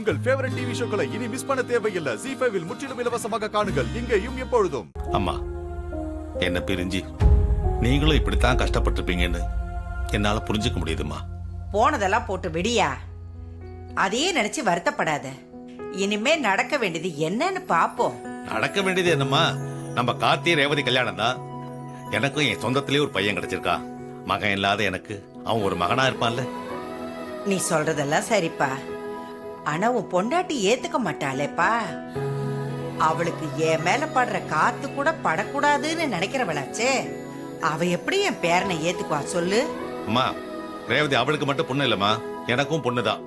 உங்கள் favourite TV ஷோக்களை இனி miss பண்ண தேவையில்லை. ZEE5 இல் முற்றிலும் இலவசமாக காணுங்கள். இங்கேயும் எப்பொழுதும். அம்மா, என்ன பிரிஞ்சு நீங்களும் இப்படித்தான் கஷ்டப்பட்டிருப்பீங்கன்னு என்னால புரிஞ்சுக்க முடியுதுமா. போனதெல்லாம் போட்டு விடியா, அதையே நினைச்சு வருத்தப்படாத. இனிமே நடக்க வேண்டியது என்னன்னு பாப்போம். நடக்க வேண்டியது என்னம்மா, நம்ம கார்த்திகை ரேவதி கல்யாணம் தான். எனக்கும் என் சொந்தத்திலேயே ஒரு பையன் கிடைச்சிருக்கா. மகன் இல்லாத எனக்கு அவன் ஒரு மகனா இருப்பான்ல. நீ சொல்றதெல்லாம் சரிப்பா, ஆனா உன் பொண்டாட்டி ஏத்துக்க மாட்டாளேப்பா. அவளுக்கு என் மேல படுற காத்து கூட படக்கூடாதுன்னு நினைக்கிறவளாச்சே. அவ எப்படி என் பேரனை ஏத்துக்குவா சொல்லு? அம்மா, ரேவதி அவளுக்கு மட்டும் பொண்ணு இல்லம்மா, எனக்கும் பொண்ணுதான்.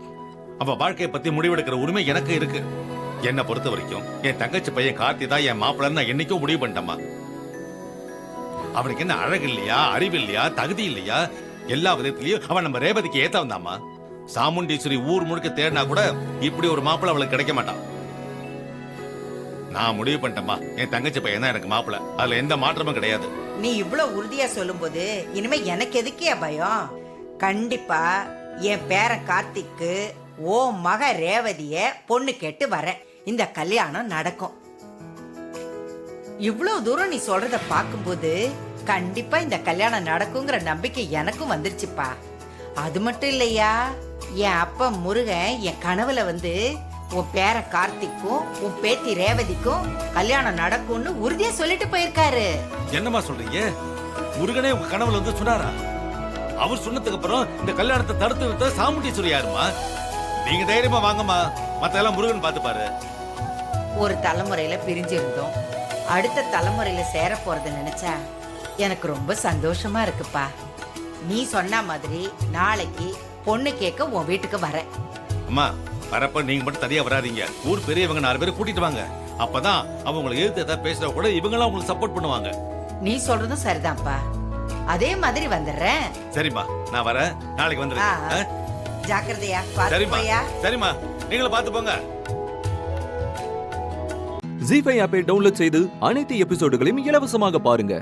அவ வாழ்க்கையை பத்தி முடிவெடுக்கிற உரிமை எனக்கு இருக்கு. என்ன பொறுத்த வரைக்கும் என் தங்கச்சி பையன் கார்த்தி தான் என் மாப்பிள்ளன்னு நான் என்னைக்கும் முடிவு பண்ணிட்டேம்மா. அவனுக்கு என்ன அழகு இல்லையா, அறிவு இல்லையா, தகுதி இல்லையா? எல்லா விதத்திலயும் அவன் நம்ம ரேவதிக்கு ஏத்த வந்தாமா. சாமுண்டீஸ்வரி ஊர் முழுக்க தேடினா கூட இப்படி ஒரு மாப்பிள்ள அவளுக்கு கிடைக்க மாட்டான். நான் முடிவு பண்ணிட்டேம்மா, என் தங்கச்சி பையன் தான் எனக்கு மாப்பிள்ள. அதுல எந்த மாற்றமும் கிடையாது. நீ இவ்வளவு உறுதியா சொல்லும் போது இனிமே எனக்கு எதுக்கே பயம்? கண்டிப்பா என் பேரன் கார்த்திக்கு ஓ மக ரேவதிய பொண்ணு கேட்டு வர இந்த கல்யாணம் நடக்கும். இவ்வளவு தூரம் நீ சொல்றத பாக்கும்போது கண்டிப்பா இந்த கல்யாணம் நடக்குங்கிற நம்பிக்கை எனக்கும் வந்துருச்சுப்பா. அது மட்டும் இல்லையா, என் அப்பா முருகன் என் கனவுல வந்து உன் பேர கார்த்திக்கும் உன் பேத்தி ரேவதிக்கும் கல்யாணம் நடக்கும்னு உறுதியா சொல்லிட்டு போயிருக்காரு. என்னம்மா சொல்றீங்க? முருகனே உங்க கனவுல வந்து சொன்னாரா? அவர் சொன்னதுக்கு அப்புறம் இந்த கல்யாணத்தை தடுத்து விட்ட சாமுண்டீஸ்வரி யாருமா? நீங்க தைரியமா வாங்கம்மா, மத்த எல்லாம் முருகன் பாத்துப்பாரு. ஒரு தலைமுறையில பிரிஞ்சிருந்தோம், அடுத்த தலைமுறையில சேர போறத நினைச்சா எனக்கு ரொம்ப சந்தோஷமா இருக்குப்பா. நீ சொன்ன மாதிரி நாளைக்கு பொண்ணு கேட்க உன் வீட்டுக்கு வரேன். அம்மா, வரப்ப நீங்க மட்டும் தனியா வராதீங்க. ஊர் பெரியவங்க 4 பேரை கூட்டிட்டு வாங்க. அப்பதான் அவங்க உங்களுக்கு எதிர்த்து ஏதாவது பேசுறா கூட இவங்கெல்லாம் உங்களுக்கு சப்போர்ட் பண்ணுவாங்க. நீ சொல்றதும் சரிதான்ப்பா, அதே மாதிரி வந்துடுறேன். சரிம்மா, நான் வரேன். நாளைக்கு வந்துடுறேன். ஜாக்கிரதையா சரிம்மா. பாத்துப்போயா. சரிம்மா, நீங்களும் பாத்து போங்க. ZEE5 ஆப்பை டவுன்லோட் செய்து அனைத்து எபிசோடுகளையும் இலவசமாக பாருங்க.